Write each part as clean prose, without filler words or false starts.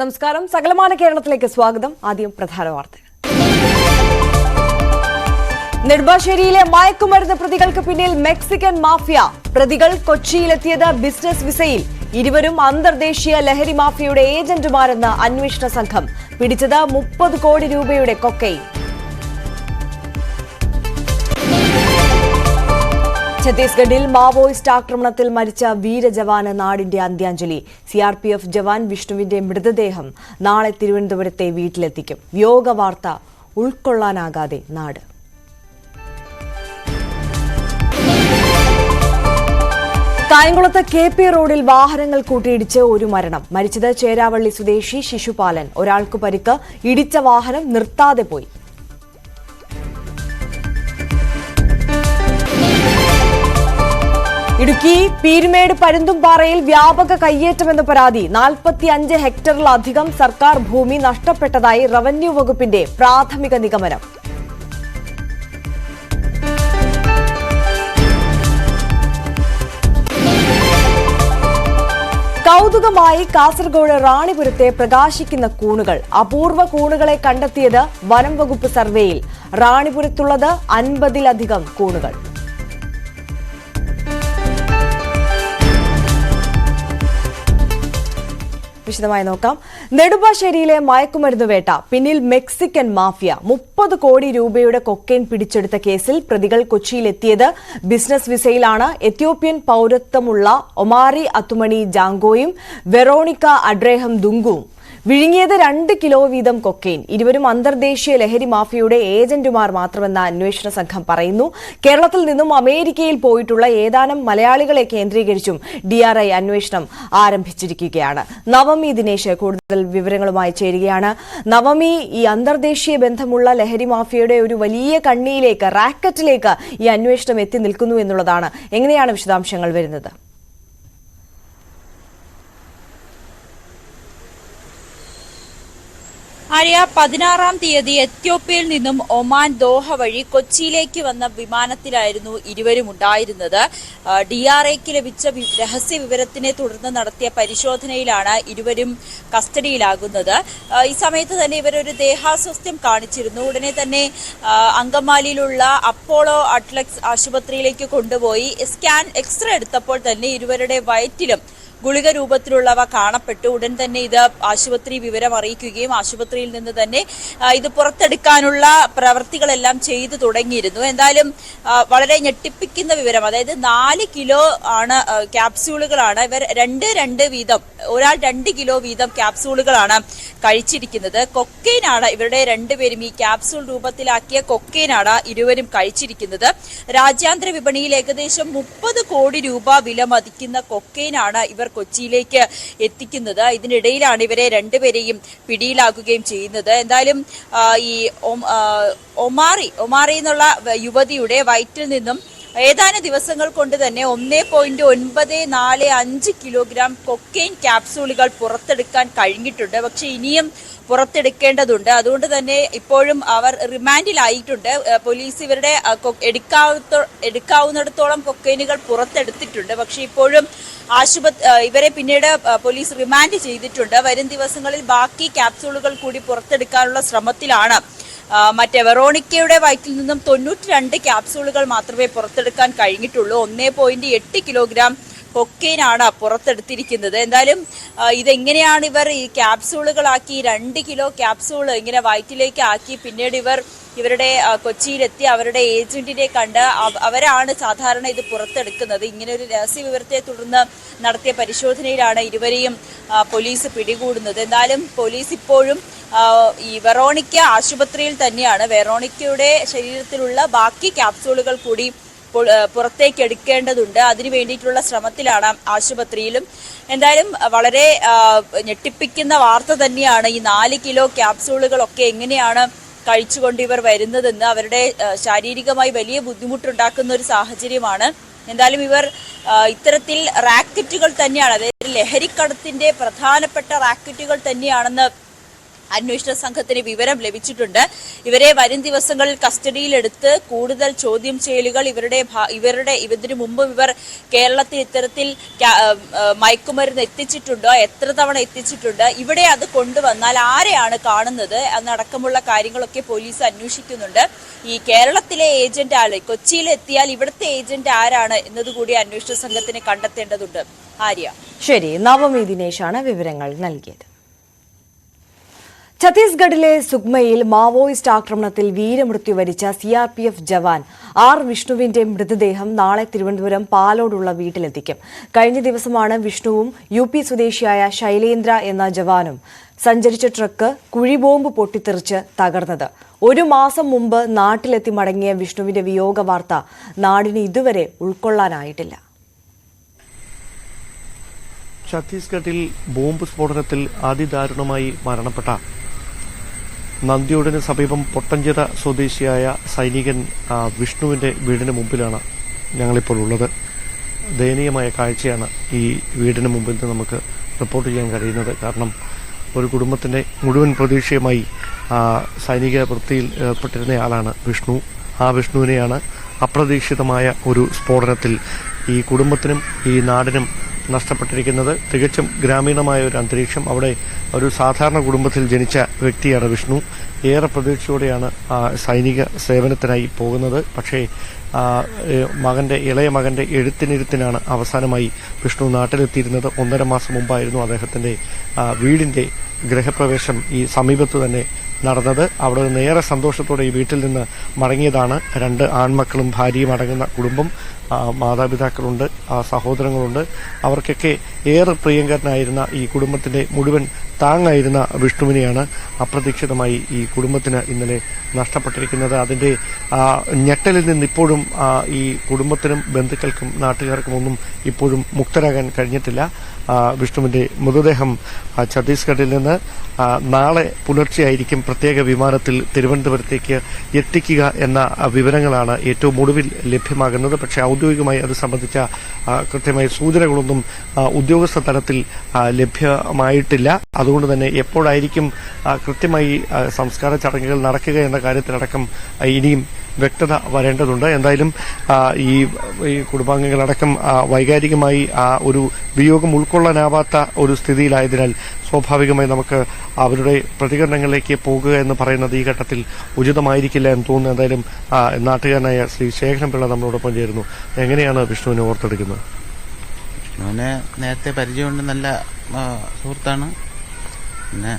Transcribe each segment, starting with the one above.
നമസ്കാരം. സകലമാന കേരളത്തിലേക്ക് സ്വാഗതം. ആദ്യം പ്രധാന വാർത്തകൾ. നെടുമ്പാശ്ശേരിയിലെ മയക്കുമരുന്ന് പ്രതികൾക്ക് പിന്നിൽ മെക്സിക്കൻ മാഫിയ. പ്രതികൾ കൊച്ചിയിലെത്തിയത് ബിസിനസ് വിസയിൽ. ഇരുവരും അന്തർദേശീയ ലഹരി മാഫിയയുടെ ഏജന്റുമാരെന്ന് അന്വേഷണ സംഘം. പിടിച്ചത് 30 കോടി രൂപയുടെ കൊക്കൈൻ. ഛത്തീസ്ഗഡിൽ മാവോയിസ്റ്റ് ആക്രമണത്തിൽ മരിച്ച വീരജവാന് നാടിന്റെ അന്ത്യാഞ്ജലി. CRPF ജവാൻ വിഷ്ണുവിന്റെ മൃതദേഹം നാളെ തിരുവനന്തപുരത്തെ വീട്ടിലെത്തിക്കും. വിയോഗ വാർത്ത ഉൾക്കൊള്ളാനാകാതെ നാട്. കായംകുളത്ത് KP റോഡിൽ വാഹനങ്ങൾ കൂട്ടിയിടിച്ച് ഒരു മരണം. മരിച്ചത് ചേരാവള്ളി സ്വദേശി ശിശുപാലൻ. ഒരാൾക്ക് പരിക്ക്. ഇടിച്ച വാഹനം നിർത്താതെ പോയി. ഇടുക്കി പീരുമേട് പരുന്തുംപാറയിൽ വ്യാപക കയ്യേറ്റമെന്ന പരാതി. 45 ഹെക്ടറിലധികം സർക്കാർ ഭൂമി നഷ്ടപ്പെട്ടതായി റവന്യൂ വകുപ്പിന്റെ പ്രാഥമിക നിഗമനം. കൗതുകമായി കാസർഗോഡ് റാണിപുരത്തെ പ്രകാശിക്കുന്ന കൂണുകൾ. അപൂർവ കൂണുകളെ കണ്ടെത്തിയത് വനം വകുപ്പ് സർവേയിൽ. റാണിപുരത്തുള്ളത് 50-ലധികം കൂണുകൾ. വിശദമായി നോക്കാം. നെടുമ്പാശ്ശേരിയിലെ മയക്കുമരുന്ന് വേട്ട. പിന്നിൽ മെക്സിക്കൻ മാഫിയ. 30 കോടി രൂപയുടെ കൊക്കൈൻ പിടിച്ചെടുത്ത കേസിൽ പ്രതികൾ കൊച്ചിയിലെത്തിയത് ബിസിനസ് വിസയിലാണ്. എത്യോപ്യൻ പൌരത്വമുള്ള ഒമാരി അത്തുമണി ജാങ്കോയും വെറോണിക്ക അഡ്രേഹം ദുങ്കുവും വിഴുങ്ങിയത് 2 കിലോ വീതം കൊക്കൈൻ. ഇരുവരും അന്തർദേശീയ ലഹരി മാഫിയയുടെ ഏജന്റുമാർ മാത്രമെന്ന അന്വേഷണ സംഘം പറയുന്നു. കേരളത്തിൽ നിന്നും അമേരിക്കയിൽ പോയിട്ടുള്ള ഏതാനും മലയാളികളെ കേന്ദ്രീകരിച്ചും DRI അന്വേഷണം ആരംഭിച്ചിരിക്കുകയാണ്. നവമി ദിനേശ് കൂടുതൽ വിവരങ്ങളുമായി ചേരുകയാണ്. നവമി, ഈ അന്തർദേശീയ ബന്ധമുള്ള ലഹരി മാഫിയയുടെ ഒരു വലിയ കണ്ണിയിലേക്ക്, റാക്കറ്റിലേക്ക് ഈ അന്വേഷണം എത്തി നിൽക്കുന്നു എന്നുള്ളതാണ്. എങ്ങനെയാണ് വിശദാംശങ്ങൾ വരുന്നത്? ആര്യ, 16-ാം തീയതി എത്യോപ്യയിൽ നിന്നും ഒമാൻ ദോഹ വഴി കൊച്ചിയിലേക്ക് വന്ന വിമാനത്തിലായിരുന്നു ഇരുവരും ഉണ്ടായിരുന്നത്. DRIക്ക് ലഭിച്ച രഹസ്യ വിവരത്തിനെ തുടർന്ന് നടത്തിയ പരിശോധനയിലാണ് ഇരുവരും കസ്റ്റഡിയിലാകുന്നത്. ഈ സമയത്ത് തന്നെ ഇവരൊരു ദേഹാസ്വാസ്ഥ്യം കാണിച്ചിരുന്നു. ഉടനെ തന്നെ അങ്കമാലിയിലുള്ള അപ്പോളോ അട്ലക്സ് ആശുപത്രിയിലേക്ക് കൊണ്ടുപോയി എക്സ്റേ എടുത്തപ്പോൾ തന്നെ ഇരുവരുടെ വയറ്റിലും ഗുളിക രൂപത്തിലുള്ളവ കാണപ്പെട്ടു. ഉടൻ തന്നെ ഇത് ആശുപത്രി വിവരം അറിയിക്കുകയും ആശുപത്രിയിൽ നിന്ന് തന്നെ ഇത് പുറത്തെടുക്കാനുള്ള പ്രവൃത്തികളെല്ലാം ചെയ്തു തുടങ്ങിയിരുന്നു. എന്തായാലും വളരെ ഞെട്ടിപ്പിക്കുന്ന വിവരം, അതായത് 4 കിലോ ആണ് ക്യാപ്സ്യൂളുകളാണ് ഇവർ രണ്ട് വീതം, ഒരാൾ 2 കിലോ വീതം ക്യാപ്സ്യൂളുകളാണ് കഴിച്ചിരിക്കുന്നത്. കൊക്കൈനാണ് ഇവരുടെ രണ്ടുപേരും ഈ ക്യാപ്സ്യൂൾ രൂപത്തിലാക്കിയ കൊക്കൈനാണ് ഇരുവരും കഴിച്ചിരിക്കുന്നത്. രാജ്യാന്തര വിപണിയിൽ ഏകദേശം 30 കോടി രൂപ വില മതിക്കുന്ന കൊക്കൈനാണ് ഇവർ കൊച്ചിയിലേക്ക് എത്തിക്കുന്നത്. ഇതിനിടയിലാണ് ഇവരെ രണ്ടുപേരെയും പിടിയിലാക്കുകയും ചെയ്യുന്നത്. എന്തായാലും ഈ ഒമാറി എന്നുള്ള യുവതിയുടെ വയറ്റിൽ നിന്നും ഏതാനും ദിവസങ്ങൾ കൊണ്ട് തന്നെ 1.945 കിലോഗ്രാം കൊക്കൈൻ ക്യാപ്സൂളുകൾ പുറത്തെടുക്കാൻ കഴിഞ്ഞിട്ടുണ്ട്. പക്ഷെ ഇനിയും പുറത്തെടുക്കേണ്ടതുണ്ട്. അതുകൊണ്ട് തന്നെ ഇപ്പോഴും അവർ റിമാൻഡിലായിട്ടുണ്ട്. പോലീസ് ഇവരുടെ എടുക്കാവുന്നിടത്തോളം കൊക്കൈനുകൾ പുറത്തെടുത്തിട്ടുണ്ട്. പക്ഷെ ഇപ്പോഴും ഇവരെ പിന്നീട് പോലീസ് റിമാൻഡ് ചെയ്തിട്ടുണ്ട്. വരും ദിവസങ്ങളിൽ ബാക്കി ക്യാപ്സൂളുകൾ കൂടി പുറത്തെടുക്കാനുള്ള ശ്രമത്തിലാണ്. മറ്റേ വെറോണിക്കയുടെ വയറ്റിൽ നിന്നും 92 ക്യാപ്സൂളുകൾ മാത്രമേ പുറത്തെടുക്കാൻ കഴിഞ്ഞിട്ടുള്ളൂ. 1.8 കിലോഗ്രാം കൊക്കൈനാണ് പുറത്തെടുത്തിരിക്കുന്നത്. എന്തായാലും ഇതെങ്ങനെയാണ് ഇവർ ഈ ക്യാപ്സൂളുകളാക്കി 2 കിലോ ക്യാപ്സൂൾ ഇങ്ങനെ വയറ്റിലേക്ക് ആക്കി പിന്നീട് ഇവരുടെ കൊച്ചിയിലെത്തി അവരുടെ ഏജന്റിനെ കണ്ട് അവരാണ് സാധാരണ ഇത് പുറത്തെടുക്കുന്നത്. ഇങ്ങനെ ഒരു രഹസ്യ വിവരത്തെ തുടർന്ന് നടത്തിയ പരിശോധനയിലാണ് ഇരുവരെയും പോലീസ് പിടികൂടുന്നത്. എന്തായാലും പോലീസ് ഇപ്പോഴും ഈ വെറോണിക്ക ആശുപത്രിയിൽ തന്നെയാണ്. വെറോണിക്കയുടെ ശരീരത്തിലുള്ള ബാക്കി ക്യാപ്സൂളുകൾ കൂടി പുറത്തേക്ക് എടുക്കേണ്ടതുണ്ട്. അതിനു വേണ്ടിയിട്ടുള്ള ശ്രമത്തിലാണ് ആശുപത്രിയിലും. എന്തായാലും വളരെ ഞെട്ടിപ്പിക്കുന്ന വാർത്ത തന്നെയാണ്. ഈ 4 കിലോ ക്യാപ്സൂളുകളൊക്കെ എങ്ങനെയാണ് കഴിച്ചുകൊണ്ട് ഇവർ വരുന്നതെന്ന് അവരുടെ ശാരീരികമായി വലിയ ബുദ്ധിമുട്ടുണ്ടാക്കുന്ന ഒരു സാഹചര്യമാണ്. എന്തായാലും ഇവർ ഇത്തരത്തിൽ റാക്കറ്റുകൾ തന്നെയാണ്, അതായത് ലഹരിക്കടത്തിന്റെ പ്രധാനപ്പെട്ട റാക്കറ്റുകൾ തന്നെയാണെന്ന് അന്വേഷണ സംഘത്തിന് വിവരം ലഭിച്ചിട്ടുണ്ട്. ഇവരെ വരും ദിവസങ്ങളിൽ കസ്റ്റഡിയിലെടുത്ത് കൂടുതൽ ചോദ്യം ചെയ്യലുകൾ ഇതിനു മുമ്പ് ഇവർ കേരളത്തിൽ ഇത്തരത്തിൽ മയക്കുമരുന്ന് എത്തിച്ചിട്ടുണ്ടോ, എത്ര തവണ എത്തിച്ചിട്ടുണ്ട്, ഇവിടെ അത് കൊണ്ടുവന്നാൽ ആരെയാണ് കാണുന്നത് എന്നടക്കമുള്ള കാര്യങ്ങളൊക്കെ പോലീസ് അന്വേഷിക്കുന്നുണ്ട്. ഈ കേരളത്തിലെ ഏജന്റ് ആര്, കൊച്ചിയിലെത്തിയാൽ ഇവിടുത്തെ ഏജന്റ് ആരാണ് എന്നതുകൂടി അന്വേഷണ സംഘത്തിന് കണ്ടെത്തേണ്ടതുണ്ട്. ആര്യ. ശരി, നവമി ദിനേശാണ് വിവരങ്ങൾ നൽകിയത്. ഛത്തീസ്ഗഡിലെ സുഗ്മയിൽ മാവോയിസ്റ്റ് ആക്രമണത്തിൽ വീരമൃത്യു വരിച്ച CRPF ജവാൻ R. വിഷ്ണുവിന്റെ മൃതദേഹം നാളെ തിരുവനന്തപുരം പാലോടുള്ള വീട്ടിലെത്തിക്കും. കഴിഞ്ഞ ദിവസമാണ് വിഷ്ണുവും UP സ്വദേശിയായ ശൈലേന്ദ്ര എന്ന ജവാനും സഞ്ചരിച്ച ട്രക്ക് കുഴിബോംബ് പൊട്ടിത്തെറിച്ച് തകർന്നത്. 1 മാസം മുമ്പ് നാട്ടിലെത്തി മടങ്ങിയ വിഷ്ണുവിന്റെ വിയോഗ വാർത്ത നാടിന് ഇതുവരെ ഉൾക്കൊള്ളാനായിട്ടില്ല. ഛത്തീസ്ഗഡിൽ ബോംബ് സ്ഫോടനത്തിൽ അതിദാരുണമായി മരണപ്പെട്ട നന്ദിയോടിന് സമീപം പൊട്ടഞ്ചിറ സ്വദേശിയായ സൈനികൻ വിഷ്ണുവിന്റെ വീടിന് മുമ്പിലാണ് ഞങ്ങളിപ്പോൾ ഉള്ളത്. ദയനീയമായ കാഴ്ചയാണ് ഈ വീടിന് മുമ്പിൽ നിന്ന് നമുക്ക് റിപ്പോർട്ട് ചെയ്യാൻ കഴിയുന്നത്. കാരണം ഒരു കുടുംബത്തിന്റെ മുഴുവൻ പ്രതീക്ഷയുമായി സൈനിക വൃത്തിയിൽ ഏർപ്പെട്ടിരുന്നയാളാണ് വിഷ്ണു. ആ വിഷ്ണുവിനെയാണ് അപ്രതീക്ഷിതമായ ഒരു സ്ഫോടനത്തിൽ ഈ കുടുംബത്തിനും ഈ നാടിനും നഷ്ടപ്പെട്ടിരിക്കുന്നത്. തികച്ചും ഗ്രാമീണമായ ഒരു അന്തരീക്ഷം. അവിടെ ഒരു സാധാരണ കുടുംബത്തിൽ ജനിച്ച വ്യക്തിയാണ് വിഷ്ണു. ഏറെ പ്രതീക്ഷയോടെയാണ് സൈനിക സേവനത്തിനായി പോകുന്നത്. പക്ഷേ ഇളയ മകന്റെ എഴുത്തിനിരുത്തിനാണ് അവസാനമായി വിഷ്ണു നാട്ടിലെത്തിയിരുന്നത്. 1.5 മാസം മുമ്പായിരുന്നു അദ്ദേഹത്തിന്റെ വീടിന്റെ ഗൃഹപ്രവേശം ഈ സമീപത്ത് തന്നെ നടന്നത്. അവിടെ നിന്ന് ഏറെ സന്തോഷത്തോടെ ഈ വീട്ടിൽ നിന്ന് മടങ്ങിയതാണ് 2 ആൺമക്കളും ഭാര്യയും അടങ്ങുന്ന കുടുംബം. മാതാപിതാക്കളുണ്ട്, സഹോദരങ്ങളുണ്ട്. അവർക്കൊക്കെ ഏറെ പ്രിയങ്കരനായിരുന്ന ഈ കുടുംബത്തിന്റെ മുഴുവൻ താങ്ങായിരുന്ന വിഷ്ണുവിനെയാണ് അപ്രതീക്ഷിതമായി ഈ കുടുംബത്തിന് ഇന്നലെ നഷ്ടപ്പെട്ടിരിക്കുന്നത്. അതിന്റെ ഞെട്ടലിൽ നിന്ന് ഇപ്പോഴും ഈ കുടുംബത്തിനും ബന്ധുക്കൾക്കും നാട്ടുകാർക്കും ഒന്നും ഇപ്പോഴും മുക്തരാകാൻ കഴിഞ്ഞിട്ടില്ല. വിഷ്ണുവിന്റെ മൃതദേഹം ഛത്തീസ്ഗഡിൽ നിന്ന് നാളെ പുലർച്ചെയായിരിക്കും പ്രത്യേക വിമാനത്തിൽ തിരുവനന്തപുരത്തേക്ക് എത്തിക്കുക എന്ന വിവരങ്ങളാണ് ഏറ്റവും ഒടുവിൽ ലഭ്യമാകുന്നത്. പക്ഷേ ഔദ്യോഗികമായി അത് സംബന്ധിച്ച കൃത്യമായ സൂചനകളൊന്നും ഉദ്യോഗസ്ഥ തലത്തിൽ ലഭ്യമായിട്ടില്ല. അതുകൊണ്ട് തന്നെ എപ്പോഴായിരിക്കും കൃത്യമായി സംസ്കാര ചടങ്ങുകൾ നടക്കുക എന്ന കാര്യത്തിലടക്കം ഇനിയും വ്യക്തത വരേണ്ടതുണ്ട്. എന്തായാലും ഈ കുടുംബാംഗങ്ങളടക്കം വൈകാരികമായി ഒരു വിയോഗം ഉൾക്കൊള്ളാനാവാത്ത ഒരു സ്ഥിതിയിലായതിനാൽ സ്വാഭാവികമായി നമുക്ക് അവരുടെ പ്രതികരണങ്ങളിലേക്ക് പോകുക എന്ന് പറയുന്നത് ഈ ഘട്ടത്തിൽ ഉചിതമായിരിക്കില്ല എന്ന് തോന്നുന്നു. എന്തായാലും നാട്ടുകാരനായ ശ്രീ ശേഖരൻപിള്ള നമ്മളോടൊപ്പം ചേരുന്നു. എങ്ങനെയാണ് വിഷ്ണുവിനെ ഓർത്തെടുക്കുന്നത്? വിഷ്ണുവിനെ നേരത്തെ പരിചയമുണ്ട്, നല്ല സുഹൃത്താണ്. പിന്നെ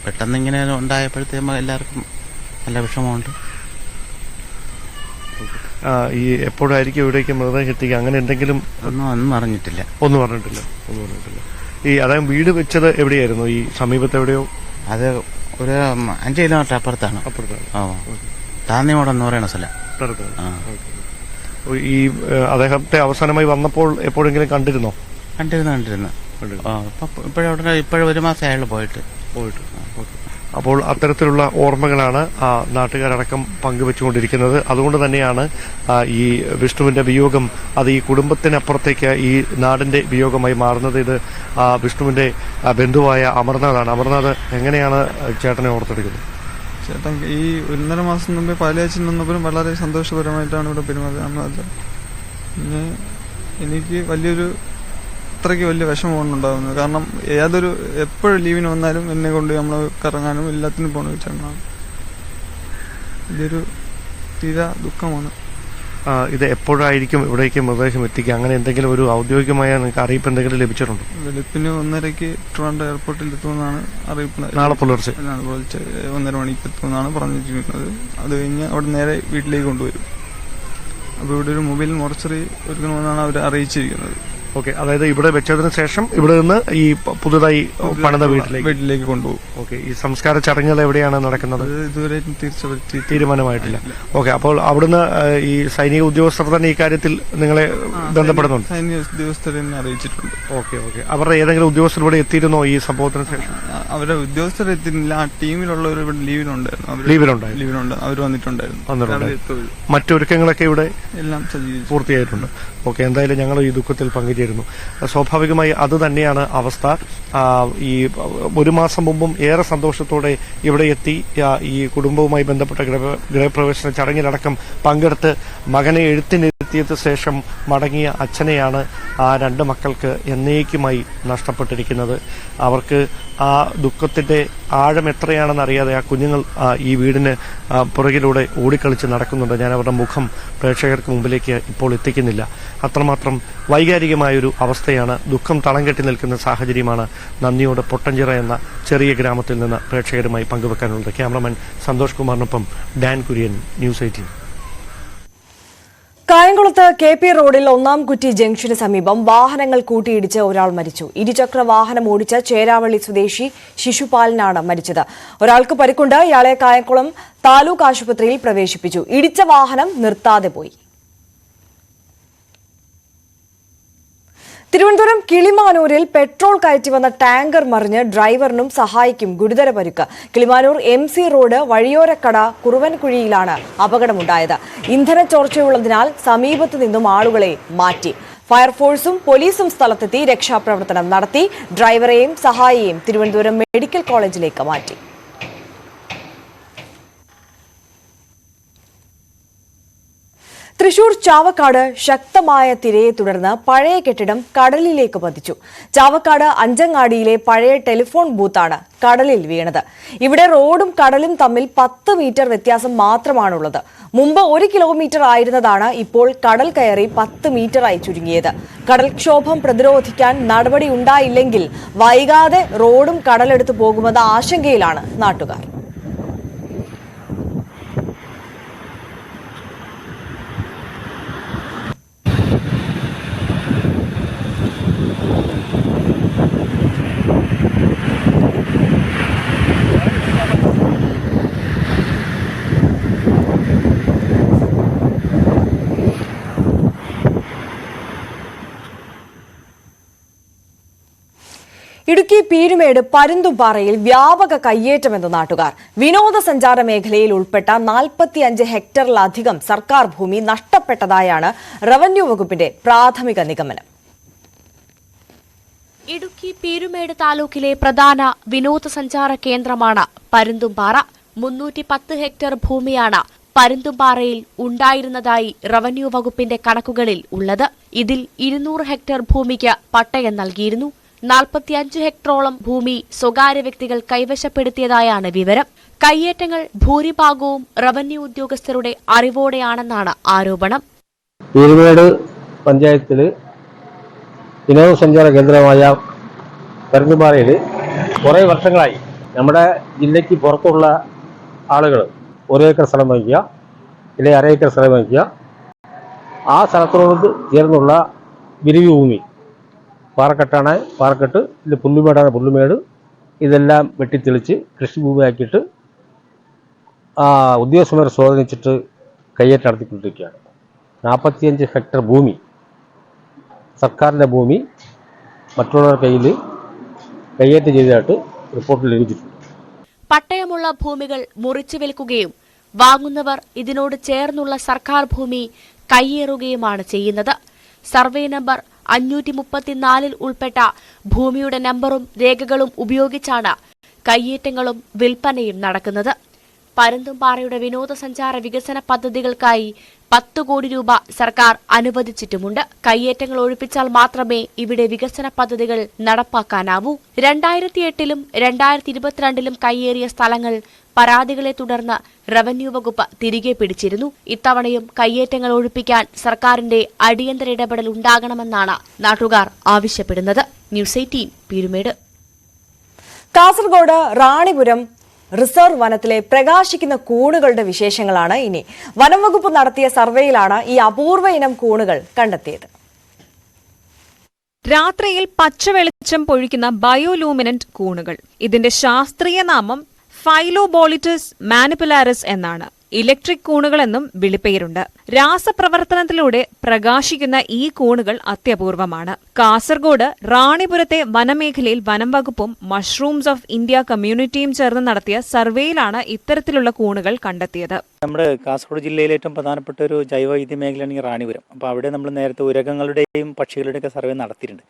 പെട്ടെന്ന് ഇങ്ങനെ ഉണ്ടായപ്പോഴത്തേക്കും എല്ലാവർക്കും നല്ല വിഷമമുണ്ട്. ഈ എപ്പോഴായിരിക്കും ഇവിടേക്ക് മൃതദേഹം എത്തിക്കുക, അങ്ങനെ എന്തെങ്കിലും? ഒന്നും അറിഞ്ഞിട്ടില്ല. ഒന്നും പറഞ്ഞിട്ടില്ല. ഈ അതായത് വീട് വെച്ചത് എവിടെയായിരുന്നു? ഈ സമീപത്ത് എവിടെയോ? അത് ഒരു 5 കിലോമീറ്റർ അപ്പുറത്താണ്. താന്നിയോടെന്ന് പറയുന്ന സ്ഥലം. ഈ അദ്ദേഹത്തെ അവസാനമായി വന്നപ്പോൾ എപ്പോഴെങ്കിലും കണ്ടിരുന്നോ? കണ്ടിരുന്നു. ഇപ്പോഴും 1 മാസം അയാൾ പോയിട്ട്. അപ്പോൾ അത്തരത്തിലുള്ള ഓർമ്മകളാണ് നാട്ടുകാരടക്കം പങ്കുവെച്ചുകൊണ്ടിരിക്കുന്നത്. അതുകൊണ്ട് തന്നെയാണ് ഈ വിഷ്ണുവിന്റെ വിയോഗം അത് ഈ കുടുംബത്തിനപ്പുറത്തേക്ക് ഈ നാടിന്റെ വിയോഗമായി മാറുന്നത്. ഇത് വിഷ്ണുവിന്റെ ബന്ധുവായ അമർനാഥാണ്. അമർനാഥ്, എങ്ങനെയാണ് ചേട്ടനെ ഓർത്തെടുക്കുന്നത്? ചേട്ടൻ ഈ 1.5 മാസം മുമ്പേ പാലാച്ചിൽ നിന്നപ്പോഴും വളരെ സന്തോഷപരമായിട്ടാണ് ഇവിടെ പെരുമാറുന്നത്. പിന്നെ എനിക്ക് അത്രയ്ക്ക് വലിയ വിഷമമാണ് ഉണ്ടാകുന്നത്. കാരണം എപ്പോഴും ലീവിന് വന്നാലും എന്നെ കൊണ്ട് നമ്മൾ കറങ്ങാനും എല്ലാത്തിനും പോകണം വെച്ചാണ്. ഇതൊരു തീരാ ദുഃഖമാണ്. ഇത് എപ്പോഴായിരിക്കും ഇവിടേക്ക് മൃതദേഹം എത്തിക്കുക, അങ്ങനെ എന്തെങ്കിലും ഒരു ഔദ്യോഗികമായ നിങ്ങൾക്ക് അറിയിപ്പ് എന്തെങ്കിലും ലഭിച്ചിട്ടുണ്ടോ? വെളുപ്പിന് 1:30 ട്രിവാൻഡ്രം എയർപോർട്ടിൽ എത്തുമെന്നാണ് അറിയിപ്പ്. നാളെ പുലർച്ചെ 1:30 മണിക്ക് എത്തുമെന്നാണ് പറഞ്ഞിരിക്കുന്നത്. അത് കഴിഞ്ഞ് അവിടെ നേരെ വീട്ടിലേക്ക് കൊണ്ടുവരും. അപ്പോൾ ഇവിടെ ഒരു മൊബൈൽ മോർച്ചറി ഒരുക്കണമെന്നാണ് അവർ അറിയിച്ചിരിക്കുന്നത്. ഓക്കെ, അതായത് ഇവിടെ വെച്ചതിന് ശേഷം ഇവിടെ നിന്ന് ഈ പുതുതായി പണിത വീട്ടിലേക്ക് കൊണ്ടുപോകും. ഓക്കെ, ഈ സംസ്കാര ചടങ്ങുകൾ എവിടെയാണ് നടക്കുന്നത്? ഇതുവരെ തീരുമാനമായിട്ടില്ല. ഓക്കെ, അപ്പോൾ അവിടുന്ന് ഈ സൈനിക ഉദ്യോഗസ്ഥർ തന്നെ ഈ കാര്യത്തിൽ നിങ്ങളെ ബന്ധപ്പെടുന്നുണ്ട്? സൈനിക ഉദ്യോഗസ്ഥർ തന്നെ അറിയിച്ചിട്ടുണ്ട്. ഓക്കെ, അവരുടെ ഏതെങ്കിലും ഉദ്യോഗസ്ഥർ ഇവിടെ എത്തിയിരുന്നോ ഈ സംഭവത്തിന് ശേഷം? അവരുടെ ഉദ്യോഗസ്ഥർ എത്തിയിരുന്നില്ല. ആ ടീമിലുള്ളവർ ഇവിടെ ലീവിനുണ്ടായിരുന്നു. അവർ വന്നിട്ടുണ്ടായിരുന്നു. മറ്റൊരുക്കങ്ങളൊക്കെ ഇവിടെ എല്ലാം പൂർത്തിയായിട്ടുണ്ട്. ഓക്കെ, എന്തായാലും ഞങ്ങൾ ഈ ദുഃഖത്തിൽ പങ്കുചേരുന്നു. എത്തിച്ചേരുന്നു. സ്വാഭാവികമായി അത് തന്നെയാണ് അവസ്ഥ. ഈ 1 മാസം മുമ്പും ഏറെ സന്തോഷത്തോടെ ഇവിടെ എത്തി ഈ കുടുംബവുമായി ബന്ധപ്പെട്ട ഗൃഹപ്രവേശന ചടങ്ങിലടക്കം പങ്കെടുത്ത് മകനെ എഴുത്തിനിരുത്തിയതിനു ശേഷം മടങ്ങിയ അച്ഛനെയാണ് ആ 2 മക്കൾക്ക് എന്നേക്കുമായി നഷ്ടപ്പെട്ടിരിക്കുന്നത്. അവർക്ക് ആ ദുഃഖത്തിന്റെ ആഴം എത്രയാണെന്ന് അറിയാതെ ആ കുഞ്ഞുങ്ങൾ ഈ വീടിന് പുറകിലൂടെ ഓടിക്കളിച്ച് നടക്കുന്നുണ്ട്. ഞാൻ അവരുടെ മുഖം പ്രേക്ഷകർക്ക് മുമ്പിലേക്ക് ഇപ്പോൾ എത്തിക്കുന്നില്ല. അത്രമാത്രം വൈകാരികമായൊരു അവസ്ഥയാണ്, ദുഃഖം തളം കെട്ടി നിൽക്കുന്ന സാഹചര്യമാണ് നന്ദിയോട് പൊട്ടഞ്ചിറ എന്ന ചെറിയ ഗ്രാമത്തിൽ നിന്ന് പ്രേക്ഷകരുമായി പങ്കുവെക്കാനുള്ളത്. ക്യാമറമാൻ സന്തോഷ് കുമാറിനൊപ്പം ഡാൻ കുര്യൻ, ന്യൂസ് 18. കായംകുളത്ത് KP റോഡിൽ 1-ാം കുറ്റി ജംഗ്ഷന് സമീപം വാഹനങ്ങൾ കൂട്ടിയിടിച്ച് ഒരാൾ മരിച്ചു. ഇരുചക്ര വാഹനം ഓടിച്ച ചേരാവള്ളി സ്വദേശി ശിശുപാലനാണ് മരിച്ചത്. ഒരാൾക്ക് പരിക്കുണ്ട്. ഇയാളെ കായംകുളം താലൂക്ക് ആശുപത്രിയിൽ പ്രവേശിപ്പിച്ചു. ഇടിച്ച വാഹനം നിർത്താതെ പോയി. തിരുവനന്തപുരം കിളിമാനൂരിൽ പെട്രോൾ കയറ്റി വന്ന ടാങ്കർ മറിഞ്ഞ് ഡ്രൈവറിനും സഹായിക്കും ഗുരുതര പരിക്ക്. കിളിമാനൂർ MC റോഡ് വഴിയോരക്കട കുറുവൻകുഴിയിലാണ് അപകടമുണ്ടായത്. ഇന്ധന ചോർച്ചയുള്ളതിനാൽ സമീപത്തു നിന്നും ആളുകളെ മാറ്റി. ഫയർഫോഴ്സും പോലീസും സ്ഥലത്തെത്തി രക്ഷാപ്രവർത്തനം നടത്തി. ഡ്രൈവറെയും സഹായിയെയും തിരുവനന്തപുരം മെഡിക്കൽ കോളേജിലേക്ക് മാറ്റി. തൃശൂർ ചാവക്കാട് ശക്തമായ തിരയെ തുടർന്ന് പഴയ കെട്ടിടം കടലിലേക്ക് പതിച്ചു. ചാവക്കാട് അഞ്ചങ്ങാടിയിലെ പഴയ ടെലിഫോൺ ബൂത്താണ് കടലിൽ വീണത്. ഇവിടെ റോഡും കടലും തമ്മിൽ 10 മീറ്റർ വ്യത്യാസം മാത്രമാണുള്ളത്. മുമ്പ് 1 കിലോമീറ്റർ ആയിരുന്നതാണ് ഇപ്പോൾ കടൽ കയറി 10 മീറ്ററായി ചുരുങ്ങിയത്. കടൽക്ഷോഭം പ്രതിരോധിക്കാൻ നടപടി ഉണ്ടായില്ലെങ്കിൽ വൈകാതെ റോഡും കടലെടുത്തു പോകുമെന്ന ആശങ്കയിലാണ് നാട്ടുകാർ. ഇടുക്കി പീരുമേട് പരുന്തുംപാറയിൽ വ്യാപക കയ്യേറ്റമെന്ന് നാട്ടുകാർ. വിനോദസഞ്ചാര മേഖലയിൽ ഉൾപ്പെട്ട 45 ഹെക്ടറിലധികം സർക്കാർ ഭൂമി നഷ്ടപ്പെട്ടതായാണ് റവന്യൂ വകുപ്പിന്റെ പ്രാഥമിക നിഗമനം. ഇടുക്കി പീരുമേട് താലൂക്കിലെ പ്രധാന വിനോദസഞ്ചാര കേന്ദ്രമാണ് പരുന്തുംപാറ. 310 ഹെക്ടർ ഭൂമിയാണ് പരുന്തുംപാറയിൽ ഉണ്ടായിരുന്നതായി റവന്യൂ വകുപ്പിന്റെ കണക്കുകളിൽ ഉള്ളത്. ഇതിൽ 200 ഹെക്ടർ ഭൂമിക്ക് പട്ടയം നൽകിയിരുന്നു. 45 ഹെക്ടറോളം ഭൂമി സ്വകാര്യ വ്യക്തികൾ കൈവശപ്പെടുത്തിയതായാണ് വിവരം. കയ്യേറ്റങ്ങൾ ഭൂരിഭാഗവും റവന്യൂ ഉദ്യോഗസ്ഥരുടെ അറിവോടെയാണെന്നാണ് ആരോപണം. പീരുമേട് പഞ്ചായത്തിൽ വിനോദസഞ്ചാര കേന്ദ്രമായ പരുന്തുംപാറയിൽ കുറേ വർഷങ്ങളായി നമ്മുടെ ജില്ലയ്ക്ക് പുറത്തുള്ള ആളുകൾ 1 ഏക്കർ സ്ഥലം വഹിക്കുക, അല്ലെങ്കിൽ 1/2 ഏക്കർ സ്ഥലം വഹിക്കുക, ആ സ്ഥലത്തോട് ചേർന്നുള്ള വിരിവ് ഭൂമി, പാറക്കെട്ടാണ് പാറക്കെട്ട്, ഇത് പുല്ലുമേടാണ് പുല്ലുമേട്, ഇതെല്ലാം വെട്ടിത്തെളിച്ച് കൃഷിഭൂമിയാക്കിയിട്ട് ഉദ്യോഗസ്ഥന്മാർ സ്വാധീനിച്ചിട്ട് കയ്യേറ്റം നടത്തിക്കൊണ്ടിരിക്കുകയാണ്. 45 ഹെക്ടർ ഭൂമി, സർക്കാരിൻ്റെ ഭൂമി മറ്റുള്ളവരുടെ കയ്യിൽ കയ്യേറ്റം ചെയ്തതായിട്ട് റിപ്പോർട്ടിൽ ലഭിച്ചിട്ടുണ്ട്. പട്ടയമുള്ള ഭൂമികൾ മുറിച്ചു വിൽക്കുകയും വാങ്ങുന്നവർ ഇതിനോട് ചേർന്നുള്ള സർക്കാർ ഭൂമി കയ്യേറുകയുമാണ് ചെയ്യുന്നത്. സർവേ നമ്പർ 534 ഉൾപ്പെട്ട ഭൂമിയുടെ നമ്പറും രേഖകളും ഉപയോഗിച്ചാണ് കയ്യേറ്റങ്ങളും വിൽപ്പനയും നടക്കുന്നത്. പരുന്തുംപാറയുടെ വിനോദസഞ്ചാര വികസന പദ്ധതികൾക്കായി 10 കോടി രൂപ സർക്കാർ അനുവദിച്ചിട്ടുമുണ്ട്. കയ്യേറ്റങ്ങൾ ഒഴിപ്പിച്ചാൽ മാത്രമേ ഇവിടെ വികസന പദ്ധതികൾ നടപ്പാക്കാനാവൂ. 2008-ലും 2022-ലും കയ്യേറിയ സ്ഥലങ്ങൾ പരാതികളെ തുടർന്ന് റവന്യൂ വകുപ്പ് തിരികെ പിടിച്ചിരുന്നു. ഇത്തവണയും കയ്യേറ്റങ്ങൾ ഒഴിപ്പിക്കാൻ സർക്കാരിന്റെ അടിയന്തര ഇടപെടൽ ഉണ്ടാകണമെന്നാണ് നാട്ടുകാർ ആവശ്യപ്പെടുന്നത്. ന്യൂസ് 18 പീരുമേട്. കാസർഗോഡ് റാണിപുരം റിസർവ് വനത്തിലെ പ്രകാശിക്കുന്ന കൂണുകളുടെ വിശേഷങ്ങളാണ് ഇനി. വനം വകുപ്പ് നടത്തിയ സർവേയിലാണ് ഈ അപൂർവ ഇനം കൂണുകൾ കണ്ടെത്തിയത്. രാത്രിയിൽ പച്ചവെളിച്ചം പൊഴിക്കുന്ന ബയോലൂമിനന്റ് കൂണുകൾ. ഇതിന്റെ ശാസ്ത്രീയ നാമം ഫൈലോബോളിറ്റസ് മാനിപ്പുലാരിസ് എന്നാണ്. ഇലക്ട്രിക് കൂണുകളെന്നും വിളിപ്പേരുണ്ട്. രാസപ്രവർത്തനത്തിലൂടെ പ്രകാശിക്കുന്ന ഈ കൂണുകൾ അത്യപൂർവമാണ്. കാസർഗോഡ് റാണിപുരത്തെ വനമേഖലയിൽ വനം വകുപ്പും മഷ്റൂംസ് ഓഫ് ഇന്ത്യ കമ്മ്യൂണിറ്റിയും ചേർന്ന് നടത്തിയ സർവേയിലാണ് ഇത്തരത്തിലുള്ള കൂണുകൾ കണ്ടെത്തിയത്. നമ്മുടെ കാസർഗോഡ് ജില്ലയിലെ ഏറ്റവും പ്രധാനപ്പെട്ട ഒരു ജൈവവൈവിധ്യ മേഖലയാണ് ഈ റാണിപുരം. അപ്പോൾ അവിടെ നമ്മൾ നേരത്തെ ഉരകങ്ങളുടെയും പക്ഷികളുടെയൊക്കെ സർവേ നടത്തിയിട്ടുണ്ട്.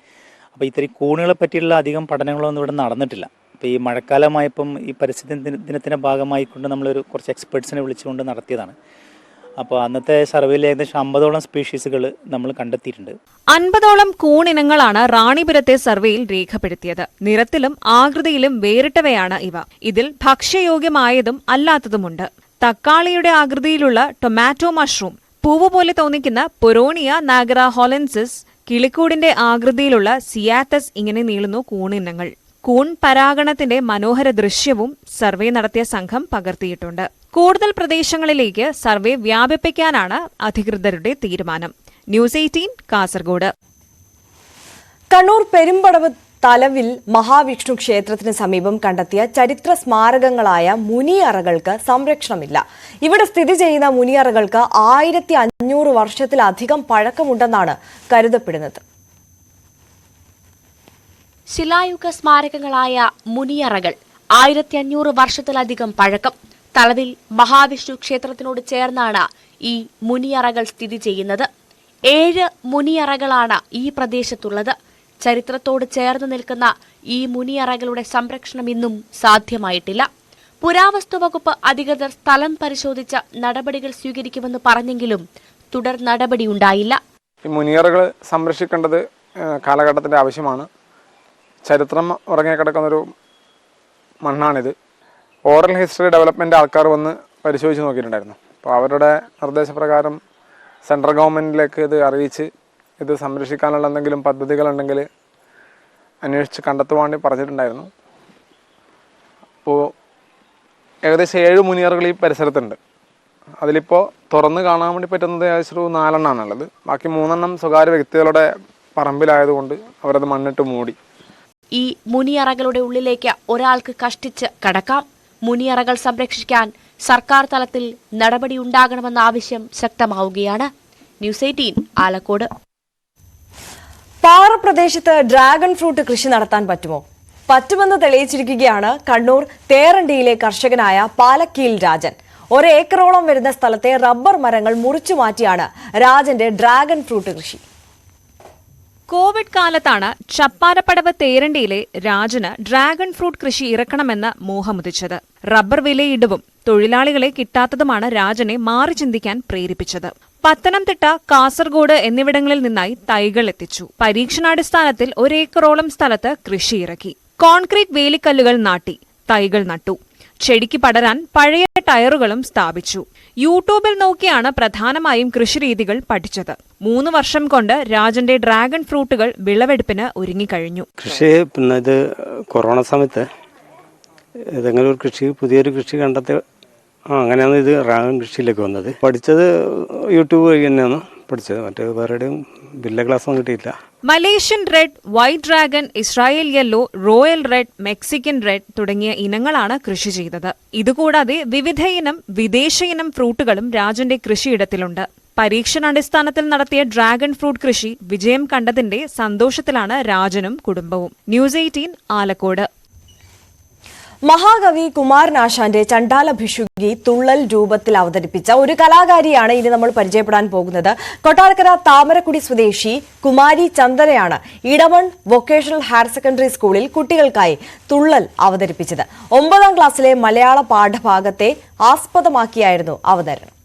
അപ്പോൾ ഇത്തരം കൂണുകളെ പറ്റിയുള്ള അധികം പഠനങ്ങളൊന്നും ഇവിടെ നടന്നിട്ടില്ല. അപ്പോൾ ഈ മഴക്കാലമായപ്പം ഈ പരിസ്ഥിതി ദിനത്തിൻ്റെ ഭാഗമായിക്കൊണ്ട് നമ്മളൊരു കുറച്ച് എക്സ്പെർട്സിനെ വിളിച്ചുകൊണ്ട് നടത്തിയതാണ്. അപ്പോൾ അന്നത്തെ സർവേയിൽ ഏകദേശം 50ഓളം സ്പീഷീസുകൾ നമ്മൾ കണ്ടെത്തിയിട്ടുണ്ട്. 50ഓളം കൂണിനങ്ങളാണ് റാണിപുരത്തെ സർവേയിൽ രേഖപ്പെടുത്തിയത്. നിറത്തിലും ആകൃതിയിലും വേറിട്ടവയാണ് ഇവ. ഇതിൽ ഭക്ഷ്യയോഗ്യമായതും അല്ലാത്തതുമുണ്ട്. തക്കാളിയുടെ ആകൃതിയിലുള്ള ടൊമാറ്റോ മഷ്റൂം, പൂവ് പോലെ തോന്നിക്കുന്ന പൊറോണിയ നാഗറ ഹോളൻസിസ്, കിളിക്കൂടിന്റെ ആകൃതിയിലുള്ള സിയാത്തസ്, ഇങ്ങനെ നീളുന്നു കൂണിനങ്ങൾ. കൂൺ പരാഗണത്തിന്റെ മനോഹര ദൃശ്യവും സർവേ നടത്തിയ സംഘം പകർത്തിയിട്ടുണ്ട്. കൂടുതൽ പ്രദേശങ്ങളിലേക്ക് സർവേ വ്യാപിപ്പിക്കാനാണ് അധികൃതരുടെ തീരുമാനം. ന്യൂസ് 18 കാസർഗോഡ്. കണ്ണൂർ പെരുമ്പടവ് തലവിൽ മഹാവിഷ്ണു ക്ഷേത്രത്തിന് സമീപം കണ്ടെത്തിയ ചരിത്ര സ്മാരകങ്ങളായ മുനിയറകൾക്ക് സംരക്ഷണമില്ല. ഇവിടെ സ്ഥിതി ചെയ്യുന്ന മുനിയറകൾക്ക് 1500 വർഷത്തിലധികം പഴക്കമുണ്ടെന്നാണ് കരുതപ്പെടുന്നത്. ശിലായുഗ സ്മാരകങ്ങളായ മുനിയറകൾ 1500 വർഷത്തിലധികം പഴക്കം. തലവിൽ മഹാവിഷ്ണു ക്ഷേത്രത്തിനോട് ചേർന്നാണ് ഈ മുനിയറകൾ സ്ഥിതി ചെയ്യുന്നത്. 7 മുനിയറകളാണ് ഈ പ്രദേശത്തുള്ളത്. ചരിത്രത്തോട് ചേർന്ന് നിൽക്കുന്ന ഈ മുനിയറകളുടെ സംരക്ഷണം ഇന്നും സാധ്യമായിട്ടില്ല. പുരാവസ്തു വകുപ്പ് അധികൃതർ സ്ഥലം പരിശോധിച്ച നടപടികൾ സ്വീകരിക്കുമെന്ന് പറഞ്ഞെങ്കിലും തുടർ നടപടിയുണ്ടായില്ല. ഈ മുനിയറകൾ സംരക്ഷിക്കേണ്ടത് കാലഘട്ടത്തിന്റെ ആവശ്യമാണ്. ചരിത്രം ഉറങ്ങിക്കിടക്കുന്നൊരു മണ്ണാണിത്. ഓറൽ ഹിസ്റ്ററി ഡെവലപ്മെന്റ് ആൾക്കാർ വന്ന് പരിശോധിച്ച് നോക്കിയിട്ടുണ്ടായിരുന്നു. അപ്പോൾ അവരുടെ നിർദ്ദേശപ്രകാരം സെൻട്രൽ ഗവൺമെന്റിലേക്ക് ഇത് അറിയിച്ച് ഇത് സംരക്ഷിക്കാനുള്ള എന്തെങ്കിലും പദ്ധതികളുണ്ടെങ്കിൽ അന്വേഷിച്ച് കണ്ടെത്തുവാൻ പറഞ്ഞിട്ടുണ്ടായിരുന്നു. അപ്പോൾ ഏകദേശം 7 മുനിയറകൾ ഈ പരിസരത്തുണ്ട്. അതിലിപ്പോൾ തുറന്ന് കാണാൻ വേണ്ടി പറ്റുന്നത് ഏകദേശം 4 എണ്ണമാണുള്ളത്. ബാക്കി 3 എണ്ണം സ്വകാര്യ വ്യക്തികളുടെ പറമ്പിലായതുകൊണ്ട് അവരത് മണ്ണിട്ട് മൂടി. ഈ മുനിയറകളുടെ ഉള്ളിലേക്ക് ഒരാൾക്ക് കഷ്ടിച്ച് കടക്കാം. മുനിയറകൾ സംരക്ഷിക്കാൻ സർക്കാർ തലത്തിൽ നടപടിയുണ്ടാകണമെന്ന ആവശ്യം ശക്തമാവുകയാണ്. ന്യൂസ് 18 ആലക്കോട്. പാറപ്രദേശത്ത് ഡ്രാഗൺ ഫ്രൂട്ട് കൃഷി നടത്താൻ പറ്റുമോ? പറ്റുമെന്ന് തെളിയിച്ചിരിക്കുകയാണ് കണ്ണൂർ തേറണ്ടിയിലെ കർഷകനായ പാലക്കീൽ രാജൻ. 1 ഏക്കറോളം വരുന്ന സ്ഥലത്തെ റബ്ബർ മരങ്ങൾ മുറിച്ചു മാറ്റിയാണ് രാജന്റെ ഡ്രാഗൺ ഫ്രൂട്ട് കൃഷി. കോവിഡ് കാലത്താണ് ചപ്പാരപ്പടവ് തേരണ്ടിയിലെ രാജന് ഡ്രാഗൺ ഫ്രൂട്ട് കൃഷി ഇറക്കണമെന്ന് മോഹമുദിച്ചത്. റബ്ബർ വിലയിടിവും തൊഴിലാളികളെ കിട്ടാത്തതുമാണ് രാജനെ മാറി ചിന്തിക്കാൻ പ്രേരിപ്പിച്ചത്. പത്തനംതിട്ട, കാസർഗോഡ് എന്നിവിടങ്ങളിൽ നിന്നായി തൈകൾ എത്തിച്ചു. പരീക്ഷണാടിസ്ഥാനത്തിൽ 1 ഏക്കറോളം സ്ഥലത്ത് കൃഷി ഇറക്കി. കോൺക്രീറ്റ് വേലിക്കല്ലുകൾ നാട്ടി തൈകൾ നട്ടു. ചെടിക്ക് പടരാൻ പഴയ ടയറുകളും സ്ഥാപിച്ചു. യൂട്യൂബിൽ നോക്കിയാണ് പ്രധാനമായും കൃഷിരീതികൾ പഠിച്ചത്. 3 വർഷം കൊണ്ട് രാജന്റെ ഡ്രാഗൺ ഫ്രൂട്ടുകൾ വിളവെടുപ്പിന് ഒരുങ്ങിക്കഴിഞ്ഞു. കൃഷി പിന്നെ ഇത് കൊറോണ സമയത്ത് ഏതെങ്കിലും ഒരു കൃഷി പുതിയൊരു കൃഷി കണ്ടെത്തി അങ്ങനെയാണ് ഇത് ഡ്രാഗൺ കൃഷിയിലേക്ക് വന്നത്. പഠിച്ചത് യൂട്യൂബ് വഴി തന്നെയാണ് പഠിച്ചത്. മറ്റേ വേറെ ബില്ല ക്ലാസ്സൊന്നും കിട്ടിയില്ല. Malaysian red, white dragon, Israel yellow, royal red, Mexican red തുടങ്ങിയ ഇനങ്ങളാണ് കൃഷി ചെയ്തത്. ഇതുകൂടാതെ വിവിധ ഇനം വിദേശ ഇനം ഫ്രൂട്ടുകളും രാജന്റെ കൃഷിയിടത്തിലുണ്ട്. പരീക്ഷണാടിസ്ഥാനത്തിൽ നടത്തിയ ഡ്രാഗൺ ഫ്രൂട്ട് കൃഷി വിജയം കണ്ടതിന്റെ സന്തോഷത്തിലാണ് രാജനും കുടുംബവും. ന്യൂസ് 18 ആലക്കോട്. മഹാകവി കുമാരനാശാന്റെ ചണ്ടാല ഭിഷുകി തുള്ളൽ രൂപത്തിൽ അവതരിപ്പിച്ച ഒരു കലാകാരിയാണ് ഇനി നമ്മൾ പരിചയപ്പെടാൻ പോകുന്നത്. കൊട്ടാരക്കര താമരക്കുടി സ്വദേശി കുമാരി ചന്ദനയാണ് ഇടമൺ വൊക്കേഷണൽ ഹയർ സെക്കൻഡറി സ്കൂളിൽ കുട്ടികൾക്കായി തുള്ളൽ അവതരിപ്പിച്ചത്. 9ാം ക്ലാസ്സിലെ മലയാള പാഠഭാഗത്തെ ആസ്പദമാക്കിയായിരുന്നു അവതരണം.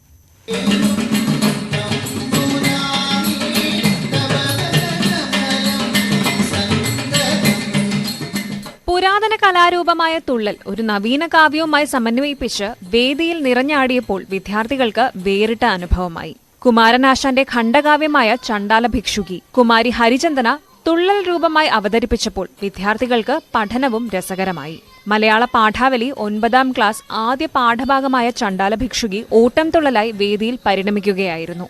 പുരാതന കലാരൂപമായ തുള്ളൽ ഒരു നവീന കാവ്യവുമായി സമന്വയിപ്പിച്ച് വേദിയിൽ നിറഞ്ഞാടിയപ്പോൾ വിദ്യാർത്ഥികൾക്ക് വേറിട്ട അനുഭവമായി. കുമാരനാശാന്റെ ഖണ്ഡകാവ്യമായ ചണ്ടാല ഭിക്ഷുകി കുമാരി ഹരിചന്ദന തുള്ളൽ രൂപമായി അവതരിപ്പിച്ചപ്പോൾ വിദ്യാർത്ഥികൾക്ക് പഠനവും രസകരമായി. മലയാള പാഠാവലി 9ാം ക്ലാസ് ആദ്യ പാഠഭാഗമായ ചണ്ടാല ഭിക്ഷുകി ഓട്ടം തുള്ളലായി വേദിയിൽ പരിണമിക്കുകയായിരുന്നു.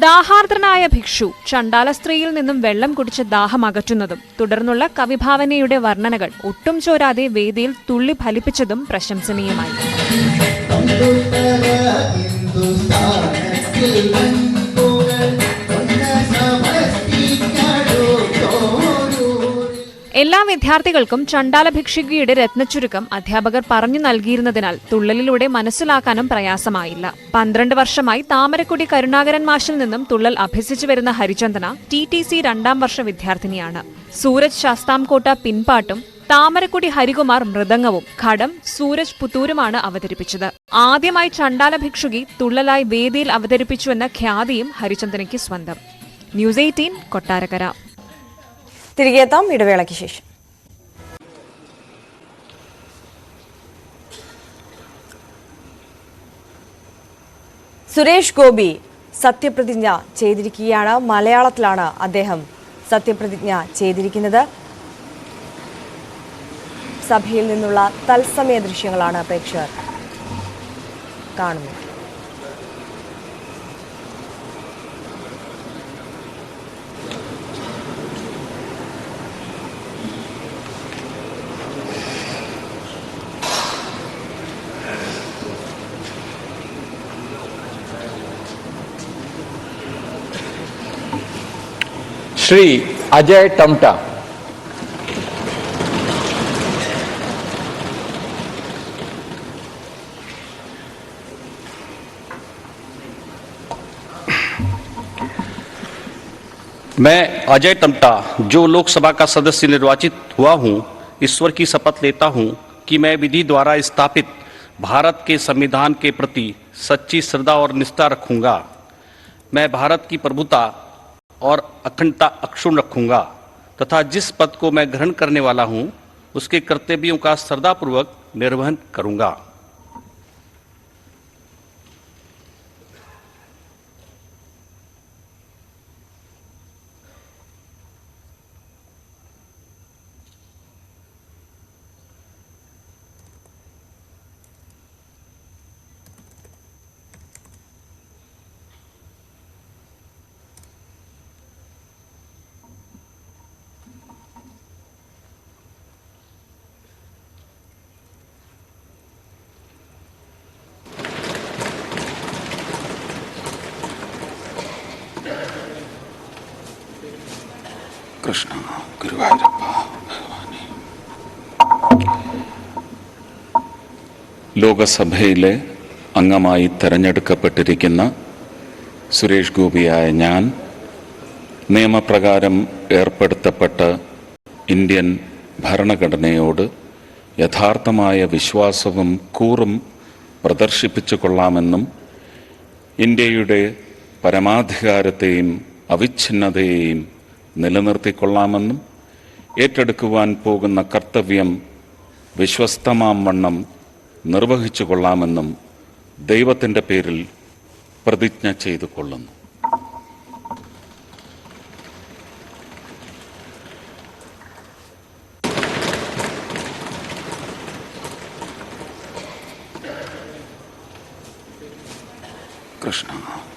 ദാഹാർദ്രനായ ഭിക്ഷു ചണ്ടാല സ്ത്രീയിൽ നിന്നും വെള്ളം കുടിച്ച് ദാഹം അകറ്റുന്നതും തുടർന്നുള്ള കവിഭാവനയുടെ വർണ്ണനകൾ ഒട്ടും ചോരാതെ വേദിയിൽ തുള്ളി ഫലിപ്പിച്ചതും പ്രശംസനീയമായി. എല്ലാ വിദ്യാർത്ഥികൾക്കും ചണ്ടാല ഭിക്ഷുകിയുടെ രത്നച്ചുരുക്കം അധ്യാപകർ പറഞ്ഞു നൽകിയിരുന്നതിനാൽ തുള്ളലിലൂടെ മനസ്സിലാക്കാനും പ്രയാസമായില്ല. 12 വർഷമായി താമരക്കുടി കരുണാകരൻ മാഷിൽ നിന്നും തുള്ളൽ അഭ്യസിച്ചു വരുന്ന ഹരിചന്ദന TTC 2ാം വർഷ വിദ്യാർത്ഥിനിയാണ്. സൂരജ് ശാസ്താംകോട്ട പിൻപാട്ടും താമരക്കുടി ഹരികുമാർ മൃദംഗവും ഘടം സൂരജ് പുത്തൂരുമാണ് അവതരിപ്പിച്ചത്. ആദ്യമായി ചണ്ടാല ഭിക്ഷുകി തുള്ളലായി വേദിയിൽ അവതരിപ്പിച്ചുവെന്ന ഖ്യാതിയും ഹരിചന്ദനയ്ക്ക് സ്വന്തം. ന്യൂസ് 18 കൊട്ടാരക്കര. തിരികെ എത്താം ഇടവേളയ്ക്ക് ശേഷം. സുരേഷ് ഗോപി സത്യപ്രതിജ്ഞ ചെയ്തിരിക്കുകയാണ്. മലയാളത്തിലാണ് അദ്ദേഹം സത്യപ്രതിജ്ഞ ചെയ്തിരിക്കുന്നത്. സഭയിൽ നിന്നുള്ള തത്സമയ ദൃശ്യങ്ങളാണ് പ്രേക്ഷകർ കാണുന്നത്. श्री अजय टमटा, मैं अजय टमटा जो लोकसभा का सदस्य निर्वाचित हुआ हूं, ईश्वर की शपथ लेता हूं कि मैं विधि द्वारा स्थापित भारत के संविधान के प्रति सच्ची श्रद्धा और निष्ठा रखूंगा। मैं भारत की प्रभुता और अखंडता अक्षुण्ण रखूंगा तथा जिस पद को मैं ग्रहण करने वाला हूं उसके कर्तव्यों का श्रद्धापूर्वक निर्वहन करूंगा। കൃഷ്ണ ഗുരുവായൂരപ്പ ഭഗവാനെ. ലോകസഭയിലെ അംഗമായി തെരഞ്ഞെടുക്കപ്പെട്ടിരിക്കുന്ന സുരേഷ് ഗോപിയായ ഞാൻ നിയമപ്രകാരം ഏർപ്പെടുത്തപ്പെട്ട ഇന്ത്യൻ ഭരണഘടനയോട് യഥാർത്ഥമായ വിശ്വാസവും കൂറും പ്രദർശിപ്പിച്ചു കൊള്ളാമെന്നും ഇന്ത്യയുടെ പരമാധികാരത്തെയും അവിഛിന്നതയെയും നിലനിർത്തിക്കൊള്ളാമെന്നും ഏറ്റെടുക്കുവാൻ പോകുന്ന കർത്തവ്യം വിശ്വസ്തമാം വണ്ണം നിർവഹിച്ചു കൊള്ളാമെന്നും ദൈവത്തിൻ്റെ പേരിൽ പ്രതിജ്ഞ ചെയ്തു കൊള്ളുന്നു. കൃഷ്ണ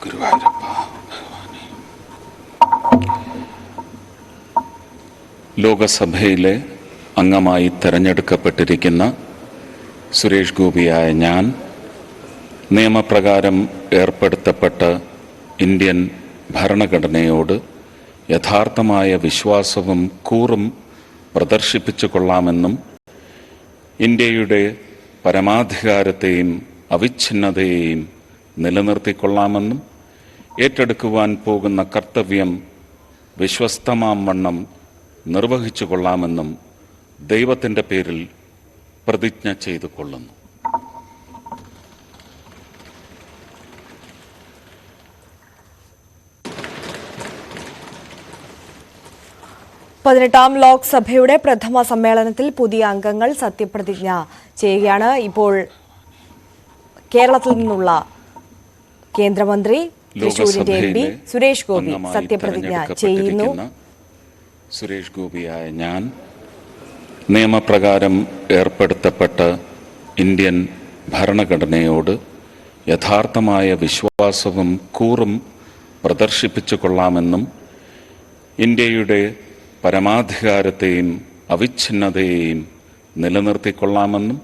ഗുരുവായൂരപ്പ ഭഗവാനെ. ലോകസഭയിലെ അംഗമായി തെരഞ്ഞെടുക്കപ്പെട്ടിരിക്കുന്ന സുരേഷ് ഗോപിയായ ഞാൻ നിയമപ്രകാരം ഏർപ്പെടുത്തപ്പെട്ട ഇന്ത്യൻ ഭരണഘടനയോട് യഥാർത്ഥമായ വിശ്വാസവും കൂറും പ്രദർശിപ്പിച്ചു കൊള്ളാമെന്നും ഇന്ത്യയുടെ പരമാധികാരത്തെയും അവിഛിന്നതയെയും നിലനിർത്തിക്കൊള്ളാമെന്നും ഏറ്റെടുക്കുവാൻ പോകുന്ന കർത്തവ്യം വിശ്വസ്തമാം വണ്ണം നിർവഹിച്ചു കൊള്ളാമെന്നും ദൈവത്തിൻ്റെ പേരിൽ പ്രതിജ്ഞ ചെയ്തു കൊള്ളുന്നു. പതിനെട്ടാം ലോക്സഭയുടെ പ്രഥമ സമ്മേളനത്തിൽ പുതിയ അംഗങ്ങൾ സത്യപ്രതിജ്ഞ ചെയ്യുകയാണ്. ഇപ്പോൾ കേരളത്തിൽ നിന്നുള്ള കേന്ദ്രമന്ത്രി തൃശൂരിന്റെ MP സുരേഷ് ഗോപി സത്യപ്രതിജ്ഞ ചെയ്യുന്നു. സുരേഷ് ഗോപിയായ ഞാൻ നിയമപ്രകാരം ഏർപ്പെടുത്തപ്പെട്ട ഇന്ത്യൻ ഭരണഘടനയോട് യഥാർത്ഥമായ വിശ്വാസവും കൂറും പ്രദർശിപ്പിച്ചു കൊള്ളാമെന്നും ഇന്ത്യയുടെ പരമാധികാരത്തെയും അവിഛിന്നതയെയും നിലനിർത്തിക്കൊള്ളാമെന്നും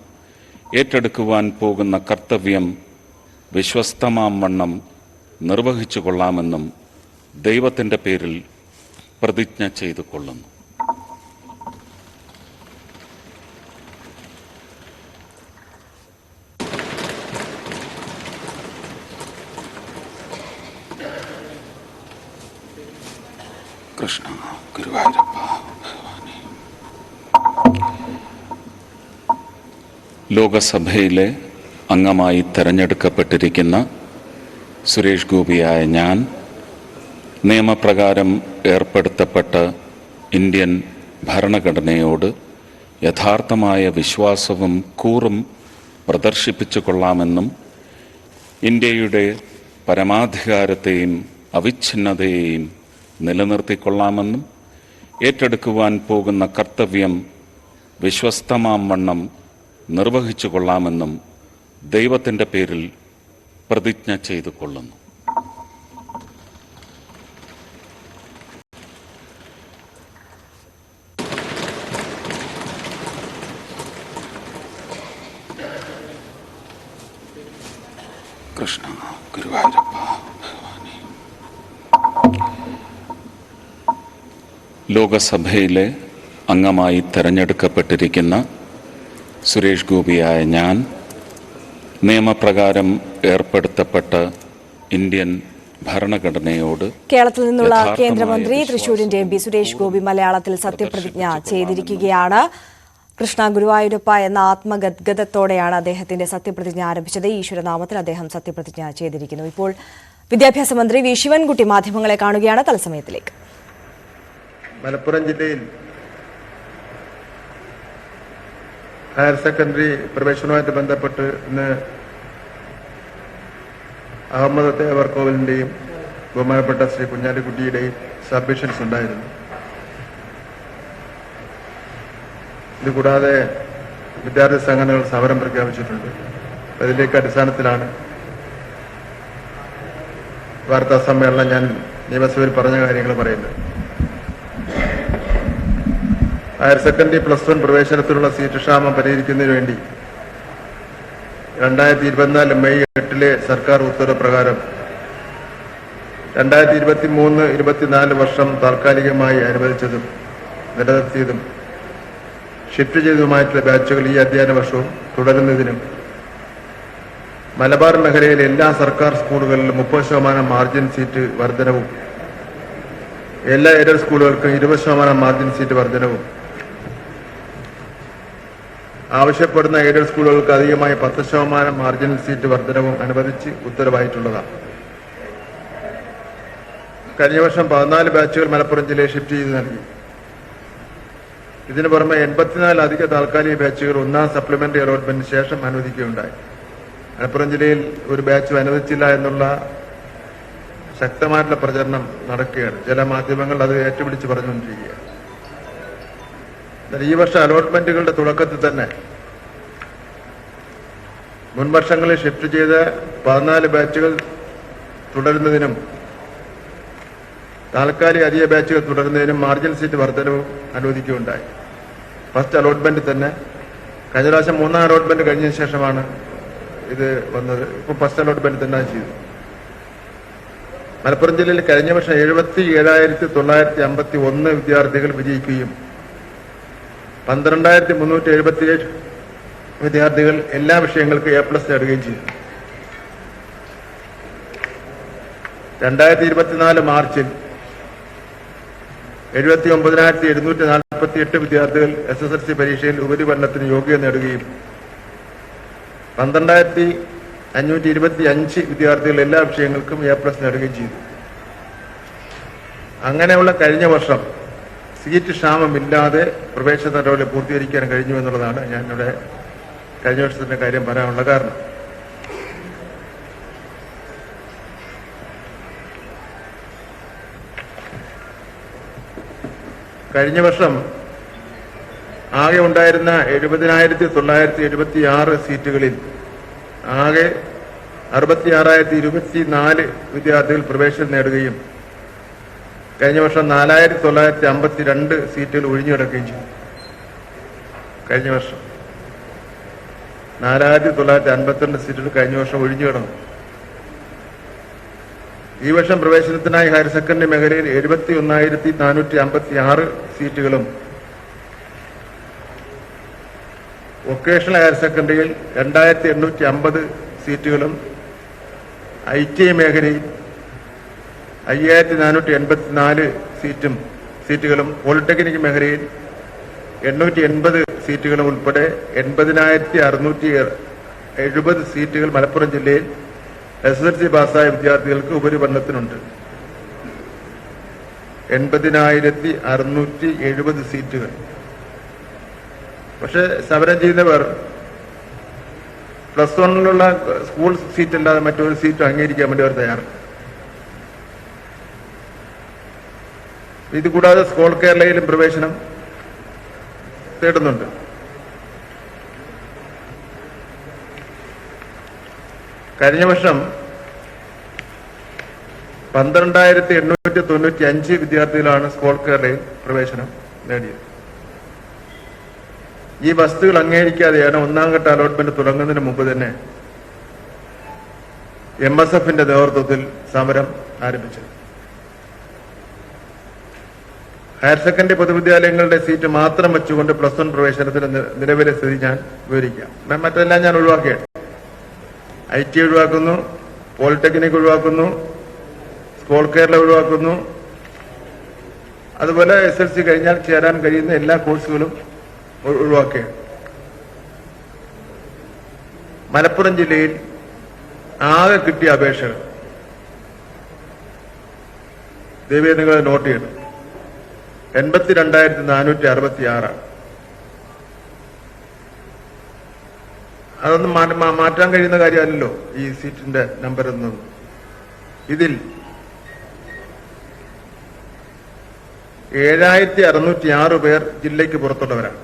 ഏറ്റെടുക്കുവാൻ പോകുന്ന കർത്തവ്യം വിശ്വസ്തമാം വണ്ണം നിർവഹിച്ചു കൊള്ളാമെന്നും ദൈവത്തിൻ്റെ പേരിൽ പ്രതിജ്ഞ ചെയ്തു കൊള്ളുന്നു. കൃഷ്ണ ഗുരുവായൂരപ്പ ഭഗവാനേ. ലോകസഭയിലെ അംഗമായി തെരഞ്ഞെടുക്കപ്പെട്ടിരിക്കുന്ന സുരേഷ് ഗോപിയായ ഞാൻ നിയമപ്രകാരം ഏർപ്പെടുത്തപ്പെട്ട ഇന്ത്യൻ ഭരണഘടനയോട് യഥാർത്ഥമായ വിശ്വാസവും കൂറും പ്രദർശിപ്പിച്ചു കൊള്ളാമെന്നും ഇന്ത്യയുടെ പരമാധികാരത്തെയും അവിഛിന്നതയെയും നിലനിർത്തിക്കൊള്ളാമെന്നും ഏറ്റെടുക്കുവാൻ പോകുന്ന കർത്തവ്യം വിശ്വസ്തമാം വണ്ണം നിർവഹിച്ചു കൊള്ളാമെന്നും ദൈവത്തിൻ്റെ പേരിൽ പ്രതിജ്ഞ ചെയ്തു കൊള്ളുന്നു. കൃഷ്ണ ഗുരുവായൂരപ്പ ഭഗവാനേ. ലോകസഭയിലെ അംഗമായി തെരഞ്ഞെടുക്കപ്പെട്ടിരിക്കുന്ന സുരേഷ് ഗോപിയായ ഞാൻ നിയമപ്രകാരം ഏർപ്പെടുത്തപ്പെട്ട ഇന്ത്യൻ ഭരണഘടനയോട് കേരളത്തിൽ നിന്നുള്ള കേന്ദ്രമന്ത്രി തൃശൂരിന്റെ എം പി സുരേഷ് ഗോപി മലയാളത്തിൽ സത്യപ്രതിജ്ഞ ചെയ്തിരിക്കുകയാണ്. കൃഷ്ണ ഗുരുവായൂരപ്പ എന്ന ആത്മഗദ്ഗതത്തോടെയാണ് അദ്ദേഹത്തിന്റെ സത്യപ്രതിജ്ഞ ആരംഭിച്ചത്. ഈശ്വരനാമത്തിൽ അദ്ദേഹം സത്യപ്രതിജ്ഞ ചെയ്തിരിക്കുന്നു. ഇപ്പോൾ വിദ്യാഭ്യാസ മന്ത്രി വി ശിവൻകുട്ടി മാധ്യമങ്ങളെ കാണുകയാണ്. തത്സമയത്തിലേക്ക്. മലപ്പുറം ജില്ലയിൽ ഹയർ സെക്കൻഡറി പ്രവേശനവുമായിട്ട് ബന്ധപ്പെട്ട് ഇന്ന് അഹമ്മദ് തേവർകോവിലിന്റെയും ബഹുമാനപ്പെട്ട ശ്രീ കുഞ്ഞാലിക്കുട്ടിയുടെയും സബ്മിഷൻസ് ഉണ്ടായിരുന്നു. ഇതുകൂടാതെ വിദ്യാർത്ഥി സംഘടനകൾ സമരം പ്രഖ്യാപിച്ചിട്ടുണ്ട്. അതിലേക്ക് അടിസ്ഥാനത്തിലാണ് വാർത്താ സമ്മേളനം ഞാൻ നിയമസഭയിൽ പറഞ്ഞ കാര്യങ്ങൾ പറയുന്നത്. ഹയർ സെക്കൻഡറി +1 പ്രവേശനത്തിനുള്ള സീറ്റ് ക്ഷാമം പരിഹരിക്കുന്നതിന് വേണ്ടി 2024 മെയ് 8 സർക്കാർ ഉത്തരവ് പ്രകാരം 2023-24 വർഷം താൽക്കാലികമായി അനുവദിച്ചതും നിലനിർത്തിയതും ഷിഫ്റ്റ് ചെയ്തതുമായിട്ടുള്ള ബാച്ചുകൾ ഈ അധ്യയന വർഷവും തുടരുന്നതിനും മലബാർ മേഖലയിലെ എല്ലാ സർക്കാർ സ്കൂളുകളിലും 30% മാർജിൻ സീറ്റ് വർധനവും എല്ലാ എയ്ഡഡ് സ്കൂളുകൾക്കും 20% മാർജിൻ സീറ്റ് വർധനവും ആവശ്യപ്പെടുന്ന എയ്ഡഡ് സ്കൂളുകൾക്ക് അധികമായി 10% മാർജിനൽ സീറ്റ് വർധനവും അനുവദിച്ച് ഉത്തരവായിട്ടുള്ളതാണ്. കഴിഞ്ഞ വർഷം 14 ബാച്ചുകൾ മലപ്പുറം ജില്ലയിൽ ഷിഫ്റ്റ് ചെയ്ത് നൽകി. ഇതിനു പുറമെ 84 അധിക താൽക്കാലിക ബാച്ചുകൾ 1ാം സപ്ലിമെന്ററി അലോട്ട്മെന്റിന് ശേഷം അനുവദിക്കുകയുണ്ടായി. മലപ്പുറം ജില്ലയിൽ ഒരു ബാച്ച് അനുവദിച്ചില്ല എന്നുള്ള ശക്തമായിട്ടുള്ള പ്രചരണം നടക്കുകയാണ്. ചില മാധ്യമങ്ങൾ അത് ഏറ്റുപിടിച്ച് പറഞ്ഞുകൊണ്ടിരിക്കുകയാണ്. ഈ വർഷം അലോട്ട്മെന്റുകളുടെ തുടക്കത്തിൽ തന്നെ മുൻവർഷങ്ങളിൽ ഷിഫ്റ്റ് ചെയ്ത 14 ബാച്ചുകൾ തുടരുന്നതിനും താൽക്കാലിക അധിക ബാച്ചുകൾ തുടരുന്നതിനും മാർജിൻ സീറ്റ് വർധനവും അനുവദിക്കുകയുണ്ടായി. ഫസ്റ്റ് അലോട്ട്മെന്റ് തന്നെ കഴിഞ്ഞ പ്രാവശ്യം 3ാം അലോട്ട്മെന്റ് കഴിഞ്ഞതിന് ശേഷമാണ് ഇത് വന്നത്. ഇപ്പോൾ ഫസ്റ്റ് അലോട്ട്മെന്റ് തന്നെ ചെയ്തു. മലപ്പുറം ജില്ലയിൽ കഴിഞ്ഞ വർഷം 77,951 വിദ്യാർത്ഥികൾ വിജയിക്കുകയും 12,377 വിദ്യാർത്ഥികൾ എല്ലാ വിഷയങ്ങൾക്കും A+ നേടുകയും ചെയ്തു. 2024 മാർച്ചിൽ 79,748 വിദ്യാർത്ഥികൾ SSLC പരീക്ഷയിൽ ഉപരിപഠനത്തിന് യോഗ്യത നേടുകയും 12,525 വിദ്യാർത്ഥികൾ എല്ലാ വിഷയങ്ങൾക്കും A+ നേടുകയും ചെയ്തു. അങ്ങനെയുള്ള കഴിഞ്ഞ വർഷം സീറ്റ് ക്ഷാമമില്ലാതെ പ്രവേശന നടപടി പൂർത്തീകരിക്കാൻ കഴിഞ്ഞു എന്നുള്ളതാണ് ഞാൻ ഇവിടെ കഴിഞ്ഞ വർഷത്തിന്റെ കാര്യം പറയാനുള്ള കാരണം. കഴിഞ്ഞ വർഷം ആകെ ഉണ്ടായിരുന്ന 70,976 സീറ്റുകളിൽ ആകെ 66,024 വിദ്യാർത്ഥികൾ പ്രവേശനം നേടുകയും കഴിഞ്ഞ വർഷം 4,952 സീറ്റുകൾ ഒഴിഞ്ഞുകിടക്കുകയും ചെയ്തു. കഴിഞ്ഞ വർഷം 4,952 സീറ്റുകൾ കഴിഞ്ഞ വർഷം ഒഴിഞ്ഞുകിടന്നു. ഈ വർഷം പ്രവേശനത്തിനായി ഹയർ സെക്കൻഡറി മേഖലയിൽ 71,456 സീറ്റുകളും വൊക്കേഷണൽ ഹയർ സെക്കൻഡറിയിൽ 2,850 സീറ്റുകളും ITI മേഖലയിൽ 5,484 സീറ്റുകളും പോളിടെക്നിക് മേഖലയിൽ 880 സീറ്റുകളും ഉൾപ്പെടെ 80,670 സീറ്റുകൾ മലപ്പുറം ജില്ലയിൽ SSLC പാസ്സായ വിദ്യാർത്ഥികൾക്ക് ഉപരിപഠനത്തിനുണ്ട്. 80,670 സീറ്റുകൾ. പക്ഷെ സമരം ചെയ്യുന്നവർ +1 സ്കൂൾ സീറ്റ് അല്ലാതെ മറ്റൊരു സീറ്റ് അംഗീകരിക്കാൻ വേണ്ടി അവർ തയ്യാറാണ്. ഇതുകൂടാതെ സ്കോൾ കേരളയിലും പ്രവേശനം തേടുന്നുണ്ട്. കഴിഞ്ഞ വർഷം 12,895 വിദ്യാർത്ഥികളാണ് സ്കോൾ കേരളയിൽ പ്രവേശനം നേടിയത്. ഈ വസ്തുക്കൾ അംഗീകരിക്കാതെയാണ് ഒന്നാം ഘട്ട അലോട്ട്മെന്റ് തുടങ്ങുന്നതിന് മുമ്പ് തന്നെ MSFന്റെ നേതൃത്വത്തിൽ സമരം ആരംഭിച്ചത്. ഹയർ സെക്കൻഡറി പൊതുവിദ്യാലയങ്ങളുടെ സീറ്റ് മാത്രം വെച്ചുകൊണ്ട് +1 പ്രവേശനത്തിന് നിലവിലെ സ്ഥിതി ഞാൻ വിവരിക്കാം. മറ്റെല്ലാം ഞാൻ ഒഴിവാക്കിയാണ്. ITI ഒഴിവാക്കുന്നു, പോളിടെക്നിക് ഒഴിവാക്കുന്നു, സ്കോൾ കേരള ഒഴിവാക്കുന്നു, അതുപോലെ SSLC കഴിഞ്ഞാൽ ചേരാൻ കഴിയുന്ന എല്ലാ കോഴ്സുകളും ഒഴിവാക്കുകയാണ്. മലപ്പുറം ജില്ലയിൽ ആകെ കിട്ടിയ അപേക്ഷകൾ ദേവിയെ നിങ്ങൾ നോട്ട് ചെയ്യണം. 82,466. അതൊന്നും മാറ്റാൻ കഴിയുന്ന കാര്യമല്ലല്ലോ ഈ സീറ്റിന്റെ നമ്പർ എന്നത്. ഇതിൽ 7,606 പേർ ജില്ലയ്ക്ക് പുറത്തുള്ളവരാണ്.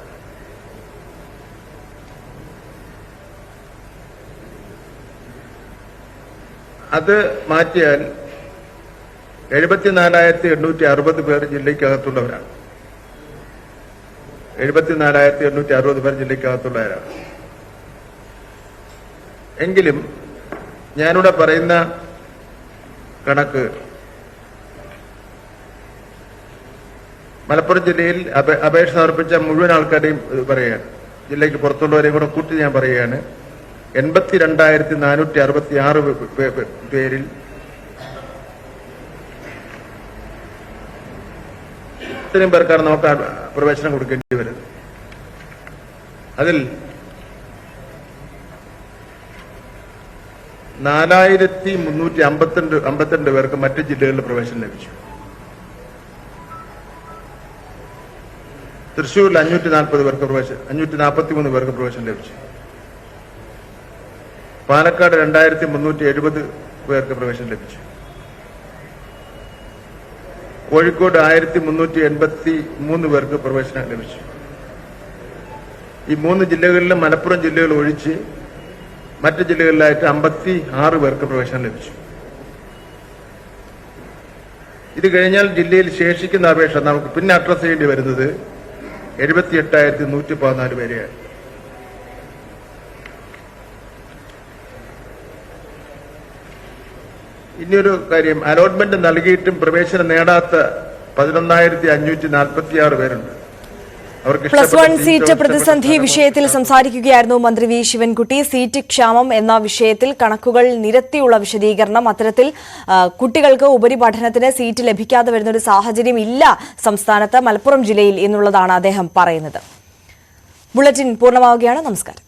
അത് മാറ്റിയാൽ 74,860 പേർ ജില്ലയ്ക്കകത്തുള്ളവരാണ്. 74,860 പേർ ജില്ലയ്ക്കകത്തുള്ളവരാണ്. എങ്കിലും ഞാനിവിടെ പറയുന്ന കണക്ക് മലപ്പുറം ജില്ലയിൽ അപേക്ഷ സമർപ്പിച്ച മുഴുവൻ ആൾക്കാരെയും പറയുകയാണ്. ജില്ലയ്ക്ക് പുറത്തുള്ളവരെയും കൂടെ കൂട്ടി ഞാൻ പറയുകയാണ്. 82,466 പേരിൽ ഇത്രയും പേർക്കാണ് നമുക്ക് പ്രവേശനം കൊടുക്കേണ്ടി വരുന്നത്. അതിൽ 4,352 പേർക്ക് മറ്റ് ജില്ലകളിൽ പ്രവേശനം ലഭിച്ചു. തൃശ്ശൂരിൽ 543 പേർക്ക് പ്രവേശനം ലഭിച്ചു. പാലക്കാട് 2,370 പേർക്ക് പ്രവേശനം ലഭിച്ചു. കോഴിക്കോട് 1,383 പേർക്ക് പ്രവേശനം ലഭിച്ചു. ഈ 3 ജില്ലകളിലും മലപ്പുറം ജില്ലകൾ ഒഴിച്ച് മറ്റ് ജില്ലകളിലായിട്ട് 56 പേർക്ക് പ്രവേശനം ലഭിച്ചു. ഇത് കഴിഞ്ഞാൽ ജില്ലയിൽ ശേഷിക്കുന്ന അപേക്ഷ നമുക്ക് പിന്നെ അഡ്രസ് ചെയ്യേണ്ടി വരുന്നത് 78,114 പേരെയാണ്. ഇനിയൊരു കാര്യം, അലോട്ട്മെന്റ് നൽകിയിട്ടും പ്രവേശനം നേടാത്ത 11,546 പേരുണ്ട്. +1 സീറ്റ് പ്രതിസന്ധി വിഷയത്തിൽ സംസാരിക്കുകയായിരുന്നു മന്ത്രി വി ശിവൻകുട്ടി. സീറ്റ് ക്ഷാമം എന്ന വിഷയത്തിൽ കണക്കുകൾ നിരത്തിയുള്ള വിശദീകരണം. അത്തരത്തിൽ കുട്ടികൾക്ക് ഉപരിപഠനത്തിന് സീറ്റ് ലഭിക്കാതെ വരുന്ന ഒരു സാഹചര്യം ഇല്ല സംസ്ഥാനത്ത്, മലപ്പുറം ജില്ലയിൽ എന്നുള്ളതാണ് അദ്ദേഹം പറയുന്നത്. ബുള്ളറ്റിൻ പൂർണ്ണമാവുകയാണ്. നമസ്കാരം.